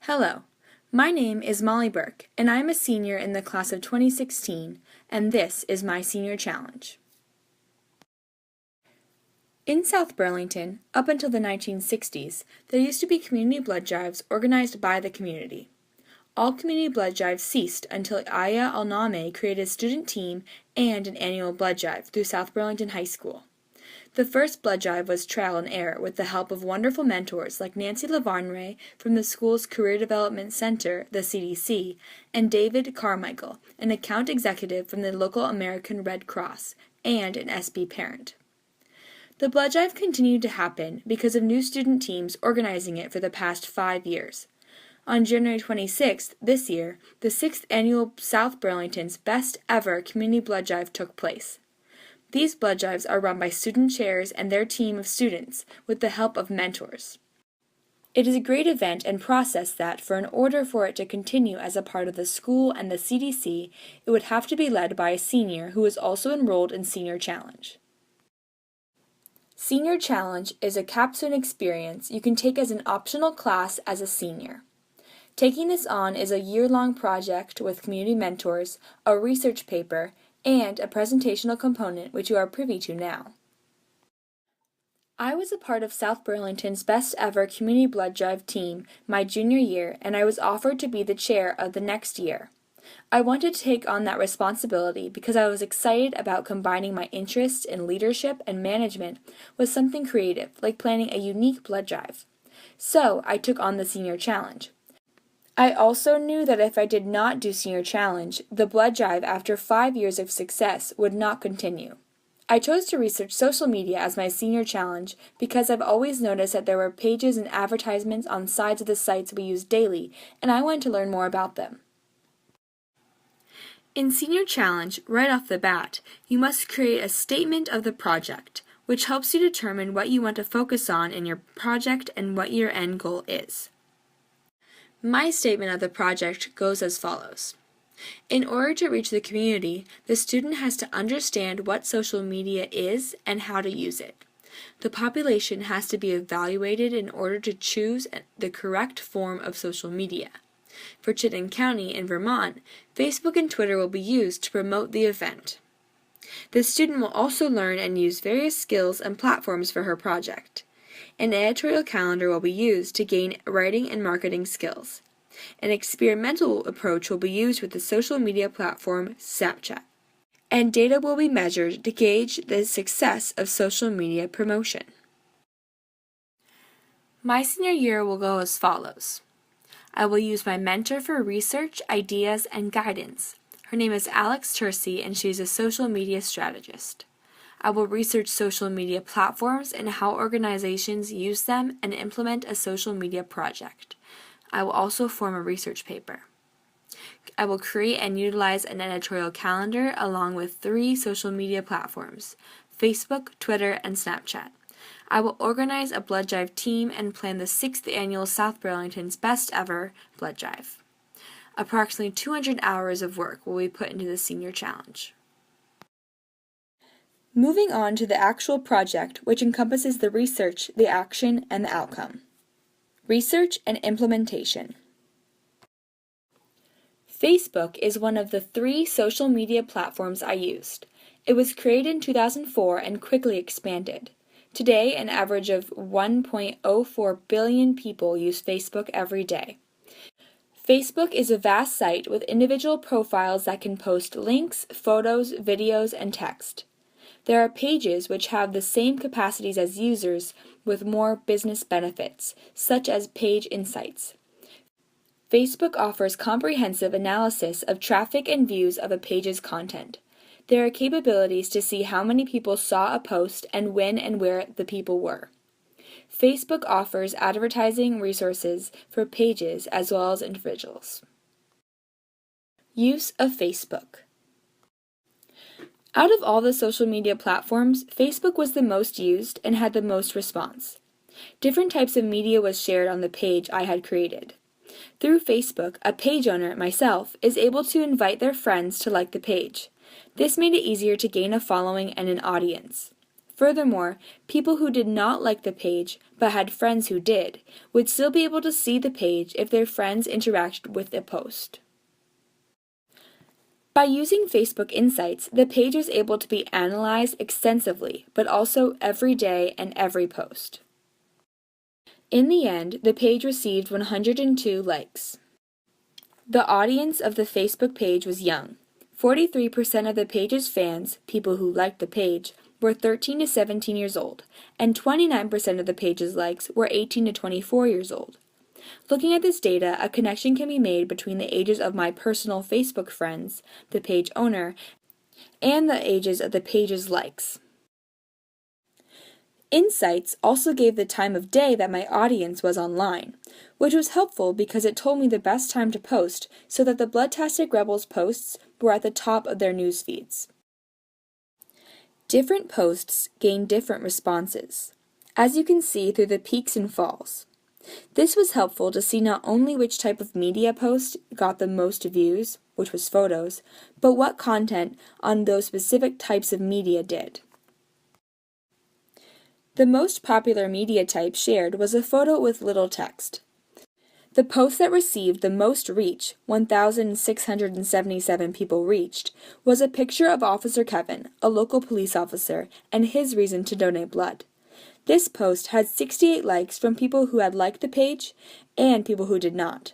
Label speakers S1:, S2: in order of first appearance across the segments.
S1: Hello, my name is Molly Burke, and I am a senior in the class of 2016, and this is my Senior Challenge. In South Burlington, up until the 1960s, there used to be community blood drives organized by the community. All community blood drives ceased until Aya Al-Name created a student team and an annual blood drive through South Burlington High School. The first blood drive was trial and error with the help of wonderful mentors like Nancy Lavarnray from the school's Career Development Center, the CDC, and David Carmichael, an account executive from the local American Red Cross, and an SB parent. The blood drive continued to happen because of new student teams organizing it for the past 5 years. On January 26th this year, the 6th annual South Burlington's Best Ever Community Blood Drive took place. These blood drives are run by student chairs and their team of students with the help of mentors. It is a great event and process that, in order for it to continue as a part of the school and the CDC, it would have to be led by a senior who is also enrolled in Senior Challenge. Senior Challenge is a capstone experience you can take as an optional class as a senior. Taking this on is a year-long project with community mentors, a research paper, and a presentational component which you are privy to now. I was a part of South Burlington's Best Ever Community Blood Drive team my junior year, and I was offered to be the chair of the next year. I wanted to take on that responsibility because I was excited about combining my interests in leadership and management with something creative, like planning a unique blood drive. So I took on the Senior Challenge. I also knew that if I did not do Senior Challenge, the blood drive after 5 years of success would not continue. I chose to research social media as my Senior Challenge because I've always noticed that there were pages and advertisements on sides of the sites we use daily, and I wanted to learn more about them. In Senior Challenge, right off the bat, you must create a statement of the project, which helps you determine what you want to focus on in your project and what your end goal is. My statement of the project goes as follows. In order to reach the community, the student has to understand what social media is and how to use it. The population has to be evaluated in order to choose the correct form of social media. For Chittenden County in Vermont, Facebook and Twitter will be used to promote the event. The student will also learn and use various skills and platforms for her project. An editorial calendar will be used to gain writing and marketing skills. An experimental approach will be used with the social media platform Snapchat. And data will be measured to gauge the success of social media promotion. My senior year will go as follows. I will use my mentor for research, ideas, and guidance. Her name is Alex Tercy, and she is a social media strategist. I will research social media platforms and how organizations use them and implement a social media project. I will also form a research paper. I will create and utilize an editorial calendar along with 3 social media platforms, Facebook, Twitter, and Snapchat. I will organize a blood drive team and plan the 6th annual South Burlington's Best Ever Blood Drive. Approximately 200 hours of work will be put into the Senior Challenge. Moving on to the actual project, which encompasses the research, the action, and the outcome. Research and implementation. Facebook is one of the 3 social media platforms I used. It was created in 2004 and quickly expanded. Today, an average of 1.04 billion people use Facebook every day. Facebook is a vast site with individual profiles that can post links, photos, videos, and text. There are pages which have the same capacities as users with more business benefits, such as page insights. Facebook offers comprehensive analysis of traffic and views of a page's content. There are capabilities to see how many people saw a post and when and where the people were. Facebook offers advertising resources for pages as well as individuals. Use of Facebook. Out of all the social media platforms, Facebook was the most used and had the most response. Different types of media was shared on the page I had created. Through Facebook, a page owner, myself, is able to invite their friends to like the page. This made it easier to gain a following and an audience. Furthermore, people who did not like the page but had friends who did would still be able to see the page if their friends interacted with the post. By using Facebook Insights, the page was able to be analyzed extensively, but also every day and every post. In the end, the page received 102 likes. The audience of the Facebook page was young. 43% of the page's fans, people who liked the page, were 13 to 17 years old, and 29% of the page's likes were 18 to 24 years old. Looking at this data, a connection can be made between the ages of my personal Facebook friends, the page owner, and the ages of the page's likes. Insights also gave the time of day that my audience was online, which was helpful because it told me the best time to post so that the Bloodtastic Rebels posts were at the top of their news feeds. Different posts gained different responses, as you can see through the peaks and falls. This was helpful to see not only which type of media post got the most views, which was photos, but what content on those specific types of media did. The most popular media type shared was a photo with little text. The post that received the most reach, 1,677 people reached, was a picture of Officer Kevin, a local police officer, and his reason to donate blood. This post had 68 likes from people who had liked the page and people who did not.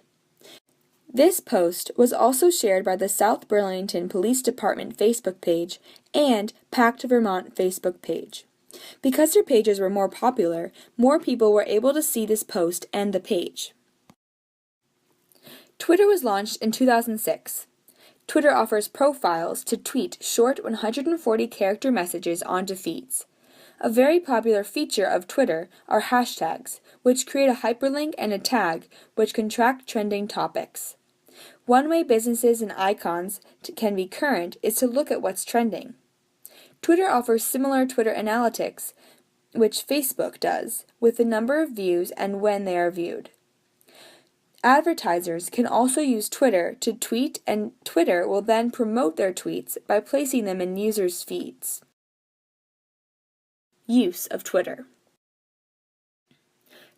S1: This post was also shared by the South Burlington Police Department Facebook page and Pact Vermont Facebook page. Because their pages were more popular, more people were able to see this post and the page. Twitter was launched in 2006. Twitter offers profiles to tweet short 140-character messages onto feeds. A very popular feature of Twitter are hashtags, which create a hyperlink and a tag which can track trending topics. One way businesses and icons can be current is to look at what's trending. Twitter offers similar Twitter analytics, which Facebook does, with the number of views and when they are viewed. Advertisers can also use Twitter to tweet, and Twitter will then promote their tweets by placing them in users' feeds. Use of Twitter.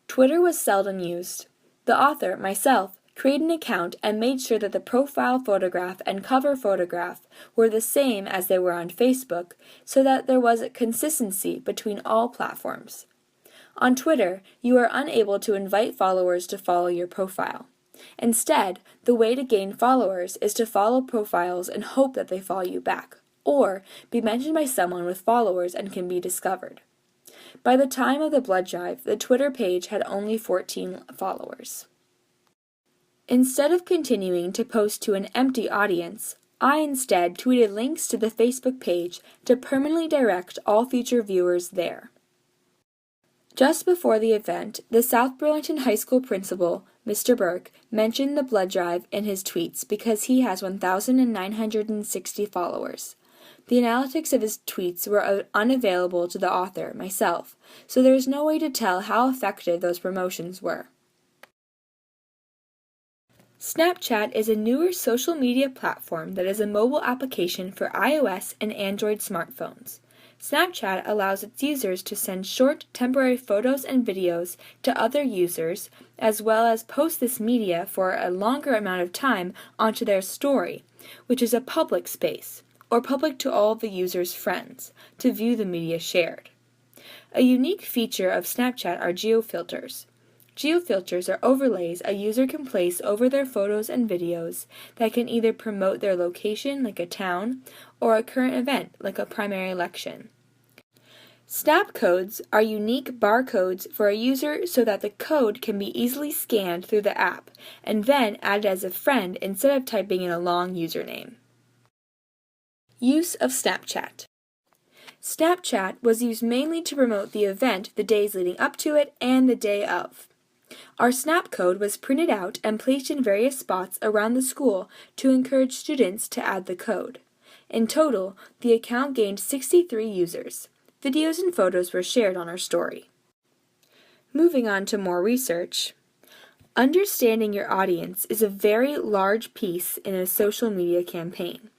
S1: Twitter was seldom used. The author, myself, created an account and made sure that the profile photograph and cover photograph were the same as they were on Facebook so that there was a consistency between all platforms. On Twitter, you are unable to invite followers to follow your profile. Instead, the way to gain followers is to follow profiles and hope that they follow you back, or be mentioned by someone with followers and can be discovered. By the time of the blood drive, the Twitter page had only 14 followers. Instead of continuing to post to an empty audience, I instead tweeted links to the Facebook page to permanently direct all future viewers there. Just before the event, the South Burlington High School principal, Mr. Burke, mentioned the blood drive in his tweets because he has 1,960 followers. The analytics of his tweets were unavailable to the author, myself, so there is no way to tell how effective those promotions were. Snapchat is a newer social media platform that is a mobile application for iOS and Android smartphones. Snapchat allows its users to send short, temporary photos and videos to other users, as well as post this media for a longer amount of time onto their story, which is a public space, or public to all of the user's friends, to view the media shared. A unique feature of Snapchat are geofilters. Geofilters are overlays a user can place over their photos and videos that can either promote their location, like a town, or a current event, like a primary election. Snap codes are unique barcodes for a user so that the code can be easily scanned through the app and then added as a friend instead of typing in a long username. Use of Snapchat. Snapchat was used mainly to promote the event the days leading up to it and the day of. Our Snap code was printed out and placed in various spots around the school to encourage students to add the code. In total, the account gained 63 users. Videos and photos were shared on our story. Moving on to more research. Understanding your audience is a very large piece in a social media campaign.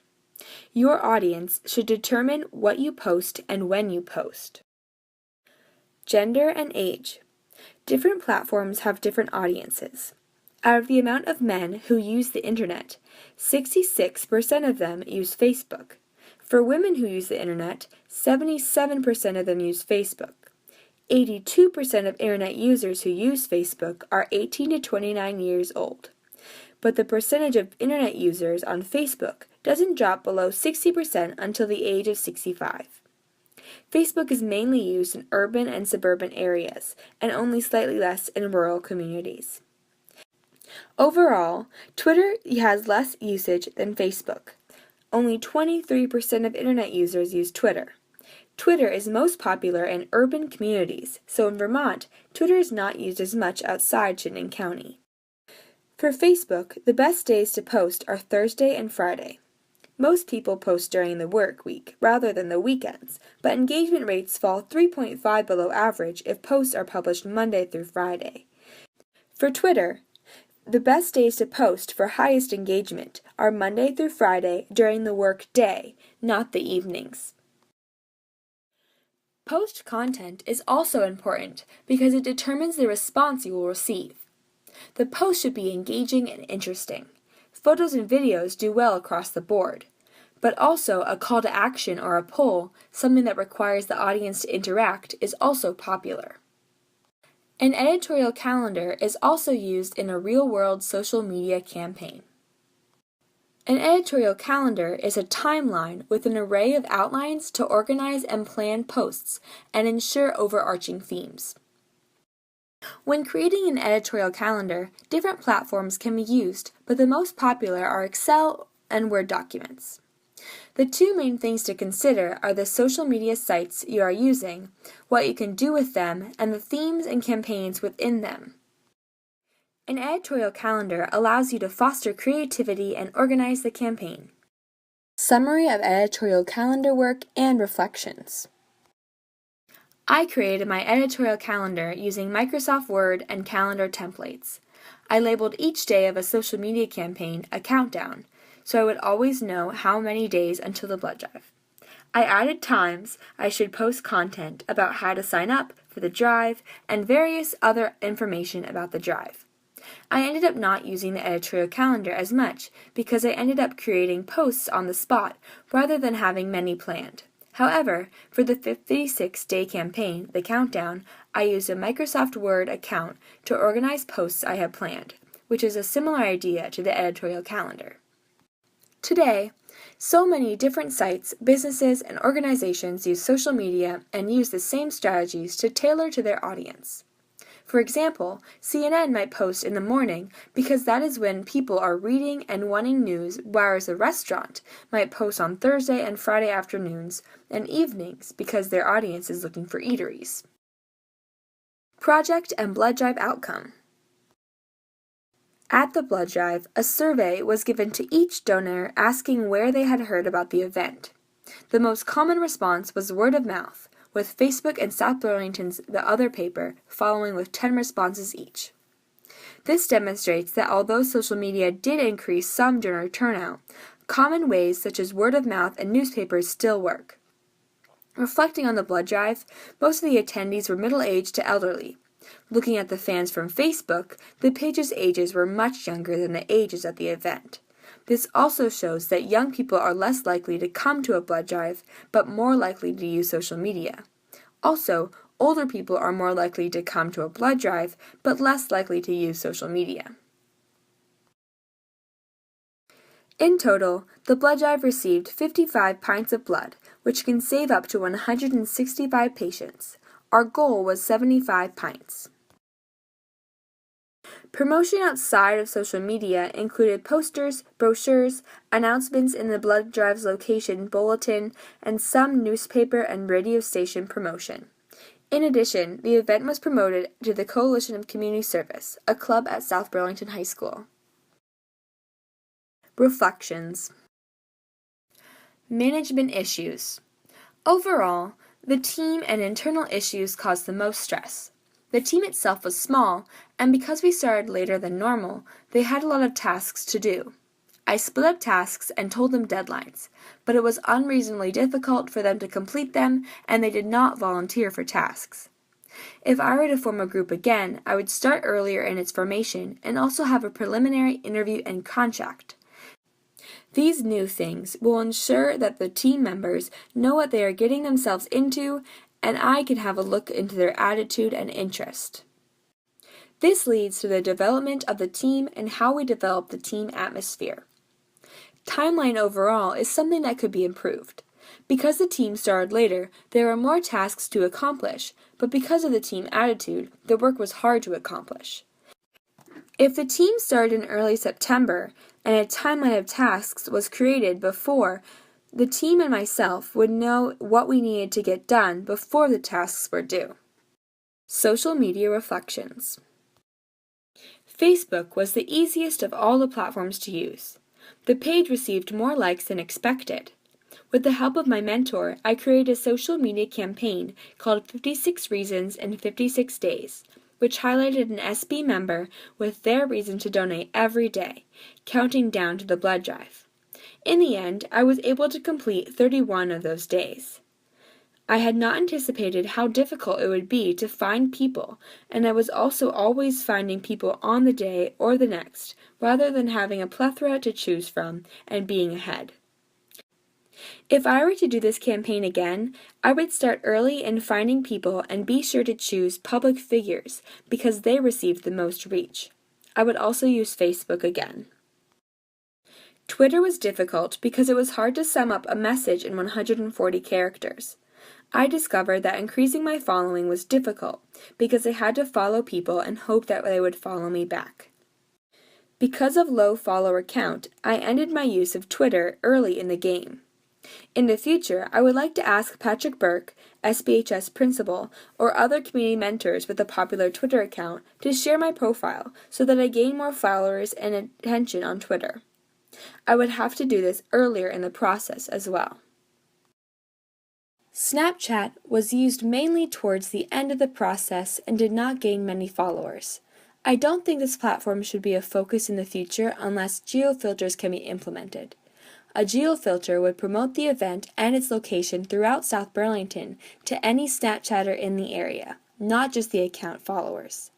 S1: Your audience should determine what you post and when you post. Gender and age. Different platforms have different audiences. Out of the amount of men who use the internet, 66% of them use Facebook. For women who use the internet, 77% of them use Facebook. 82% of internet users who use Facebook are 18 to 29 years old. But the percentage of internet users on Facebook doesn't drop below 60% until the age of 65. Facebook is mainly used in urban and suburban areas, and only slightly less in rural communities. Overall, Twitter has less usage than Facebook. Only 23% of internet users use Twitter. Twitter is most popular in urban communities, so in Vermont, Twitter is not used as much outside Chittenden County. For Facebook, the best days to post are Thursday and Friday. Most people post during the work week rather than the weekends, but engagement rates fall 3.5 below average if posts are published Monday through Friday. For Twitter, the best days to post for highest engagement are Monday through Friday during the work day, not the evenings. Post content is also important because it determines the response you will receive. The post should be engaging and interesting. Photos and videos do well across the board, but also a call to action or a poll, something that requires the audience to interact, is also popular. An editorial calendar is also used in a real-world social media campaign. An editorial calendar is a timeline with an array of outlines to organize and plan posts and ensure overarching themes. When creating an editorial calendar, different platforms can be used, but the most popular are Excel and Word documents. The two main things to consider are the social media sites you are using, what you can do with them, and the themes and campaigns within them. An editorial calendar allows you to foster creativity and organize the campaign. Summary of editorial calendar work and reflections. I created my editorial calendar using Microsoft Word and calendar templates. I labeled each day of a social media campaign a countdown, so I would always know how many days until the blood drive. I added times I should post content about how to sign up for the drive and various other information about the drive. I ended up not using the editorial calendar as much because I ended up creating posts on the spot rather than having many planned. However, for the 56-day campaign, the countdown, I used a Microsoft Word account to organize posts I had planned, which is a similar idea to the editorial calendar. Today, so many different sites, businesses, and organizations use social media and use the same strategies to tailor to their audience. For example, CNN might post in the morning because that is when people are reading and wanting news, whereas a restaurant might post on Thursday and Friday afternoons and evenings because their audience is looking for eateries. Project and blood drive outcome. At the blood drive, a survey was given to each donor asking where they had heard about the event. The most common response was word of mouth, with Facebook and South Burlington's The Other paper following with 10 responses each. This demonstrates that although social media did increase some donor turnout, common ways such as word of mouth and newspapers still work. Reflecting on the blood drive, most of the attendees were middle-aged to elderly. Looking at the fans from Facebook, the page's ages were much younger than the ages at the event. This also shows that young people are less likely to come to a blood drive, but more likely to use social media. Also, older people are more likely to come to a blood drive, but less likely to use social media. In total, the blood drive received 55 pints of blood, which can save up to 165 patients. Our goal was 75 pints. Promotion outside of social media included posters, brochures, announcements in the blood drive's location bulletin, and some newspaper and radio station promotion. In addition, the event was promoted to the Coalition of Community Service, a club at South Burlington High School. Reflections. Management issues. Overall, the team and internal issues caused the most stress. The team itself was small, and because we started later than normal, they had a lot of tasks to do. I split up tasks and told them deadlines, but it was unreasonably difficult for them to complete them, and they did not volunteer for tasks. If I were to form a group again, I would start earlier in its formation and also have a preliminary interview and contract. These new things will ensure that the team members know what they are getting themselves into, and I can have a look into their attitude and interest. This leads to the development of the team and how we develop the team atmosphere. Timeline overall is something that could be improved. Because the team started later, there were more tasks to accomplish, but because of the team attitude, the work was hard to accomplish. If the team started in early September and a timeline of tasks was created before, the team and myself would know what we needed to get done before the tasks were due. Social media reflections. Facebook was the easiest of all the platforms to use. The page received more likes than expected. With the help of my mentor, I created a social media campaign called 56 Reasons in 56 Days, which highlighted an SB member with their reason to donate every day, counting down to the blood drive. In the end, I was able to complete 31 of those days. I had not anticipated how difficult it would be to find people, and I was also always finding people on the day or the next, rather than having a plethora to choose from and being ahead. If I were to do this campaign again, I would start early in finding people and be sure to choose public figures because they received the most reach. I would also use Facebook again. Twitter was difficult because it was hard to sum up a message in 140 characters. I discovered that increasing my following was difficult because I had to follow people and hope that they would follow me back. Because of low follower count, I ended my use of Twitter early in the game. In the future, I would like to ask Patrick Burke, SBHS principal, or other community mentors with a popular Twitter account to share my profile so that I gain more followers and attention on Twitter. I would have to do this earlier in the process as well. Snapchat was used mainly towards the end of the process and did not gain many followers. I don't think this platform should be a focus in the future unless geofilters can be implemented. A geofilter would promote the event and its location throughout South Burlington to any Snapchatter in the area, not just the account followers.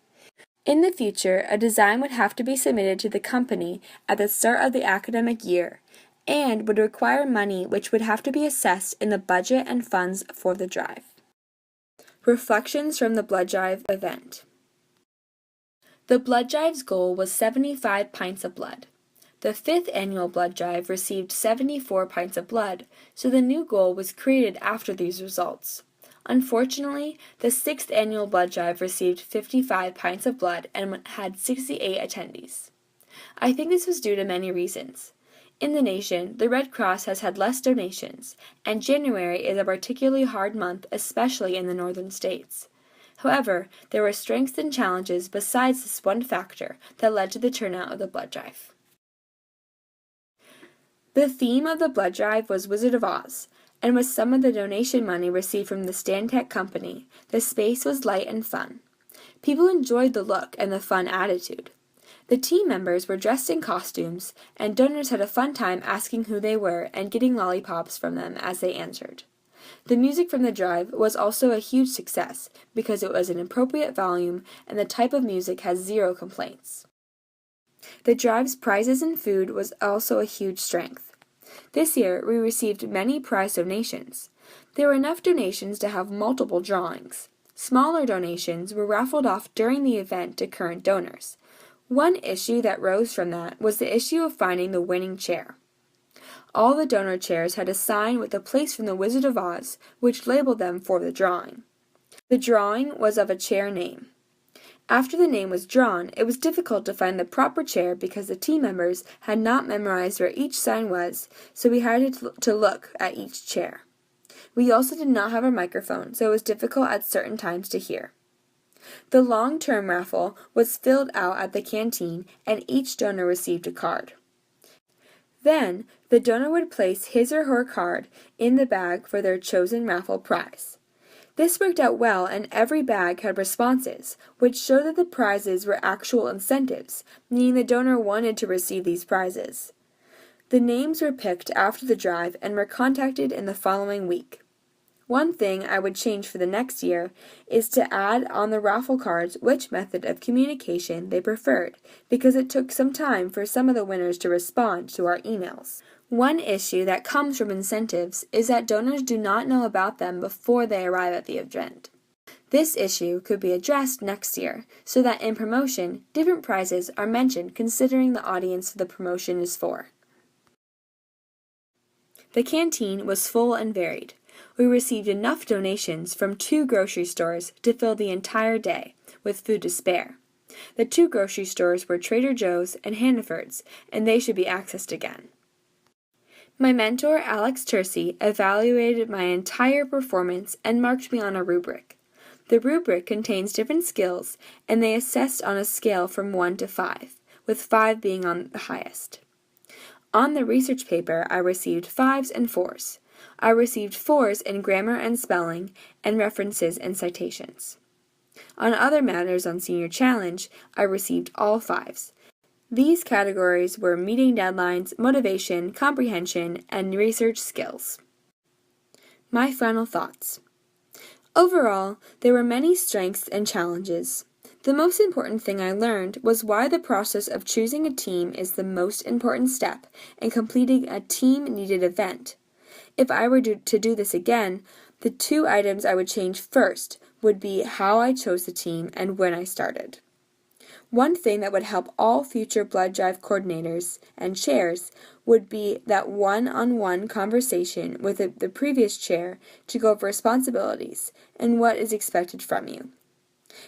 S1: In the future, a design would have to be submitted to the company at the start of the academic year and would require money which would have to be assessed in the budget and funds for the drive. Reflections from the blood drive event. The blood drive's goal was 75 pints of blood. The 5th annual blood drive received 74 pints of blood, so the new goal was created after these results. Unfortunately, the 6th annual blood drive received 55 pints of blood and had 68 attendees. I think this was due to many reasons. In the nation, the Red Cross has had less donations, and January is a particularly hard month, especially in the northern states. However, there were strengths and challenges besides this one factor that led to the turnout of the blood drive. The theme of the blood drive was Wizard of Oz, and with some of the donation money received from the Stantec Company, the space was light and fun. People enjoyed the look and the fun attitude. The team members were dressed in costumes, and donors had a fun time asking who they were and getting lollipops from them as they answered. The music from the drive was also a huge success because it was an appropriate volume and the type of music has 0 complaints. The drive's prizes and food was also a huge strength. This year, we received many prize donations. There were enough donations to have multiple drawings. Smaller donations were raffled off during the event to current donors. One issue that rose from that was the issue of finding the winning chair. All the donor chairs had a sign with a place from the Wizard of Oz, which labeled them for the drawing. The drawing was of a chair name. After the name was drawn, it was difficult to find the proper chair because the team members had not memorized where each sign was, so we had to look at each chair. We also did not have a microphone, so it was difficult at certain times to hear. The long-term raffle was filled out at the canteen, and each donor received a card. Then, the donor would place his or her card in the bag for their chosen raffle prize. This worked out well, and every bag had responses, which showed that the prizes were actual incentives, meaning the donor wanted to receive these prizes. The names were picked after the drive and were contacted in the following week. One thing I would change for the next year is to add on the raffle cards which method of communication they preferred, because it took some time for some of the winners to respond to our emails. One issue that comes from incentives is that donors do not know about them before they arrive at the event. This issue could be addressed next year, so that in promotion, different prizes are mentioned considering the audience the promotion is for. The canteen was full and varied. We received enough donations from 2 grocery stores to fill the entire day, with food to spare. The 2 grocery stores were Trader Joe's and Hannaford's, and they should be accessed again. My mentor, Alex Tercy, evaluated my entire performance and marked me on a rubric. The rubric contains different skills, and they assessed on a scale from 1 to 5, with 5 being on the highest. On the research paper, I received 5s and 4s. I received 4s in grammar and spelling, and references and citations. On other matters on Senior Challenge, I received all 5s. These categories were meeting deadlines, motivation, comprehension, and research skills. My final thoughts. Overall, there were many strengths and challenges. The most important thing I learned was why the process of choosing a team is the most important step in completing a team-needed event. If I were to do this again, the 2 items I would change first would be how I chose the team and when I started. One thing that would help all future blood drive coordinators and chairs would be that one-on-one conversation with the previous chair to go over responsibilities and what is expected from you.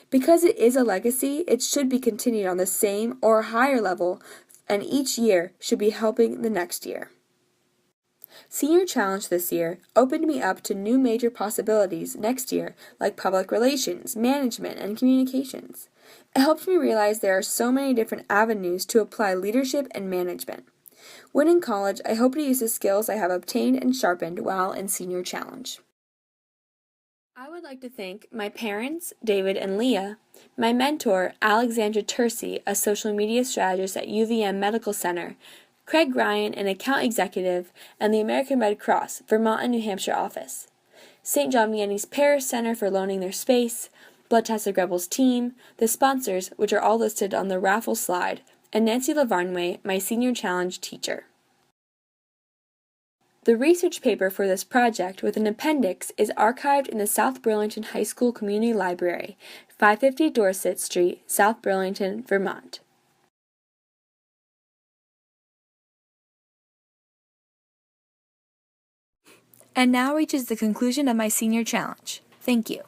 S1: Because it is a legacy, it should be continued on the same or higher level, and each year should be helping the next year. Senior Challenge this year opened me up to new major possibilities next year, like public relations, management, and communications. It helped me realize there are so many different avenues to apply leadership and management. When in college, I hope to use the skills I have obtained and sharpened while in Senior Challenge. I would like to thank my parents, David and Leah, my mentor, Alexandra Tercy, a social media strategist at UVM Medical Center, Craig Ryan, an account executive, and the American Red Cross, Vermont and New Hampshire office, St. John Vianney's Parish Center for loaning their space, Bloodtastic Rebels team, the sponsors, which are all listed on the raffle slide, and Nancy Lavarnway, my Senior Challenge teacher. The research paper for this project with an appendix is archived in the South Burlington High School Community Library, 550 Dorset Street, South Burlington, Vermont. And now reaches the conclusion of my Senior Challenge. Thank you.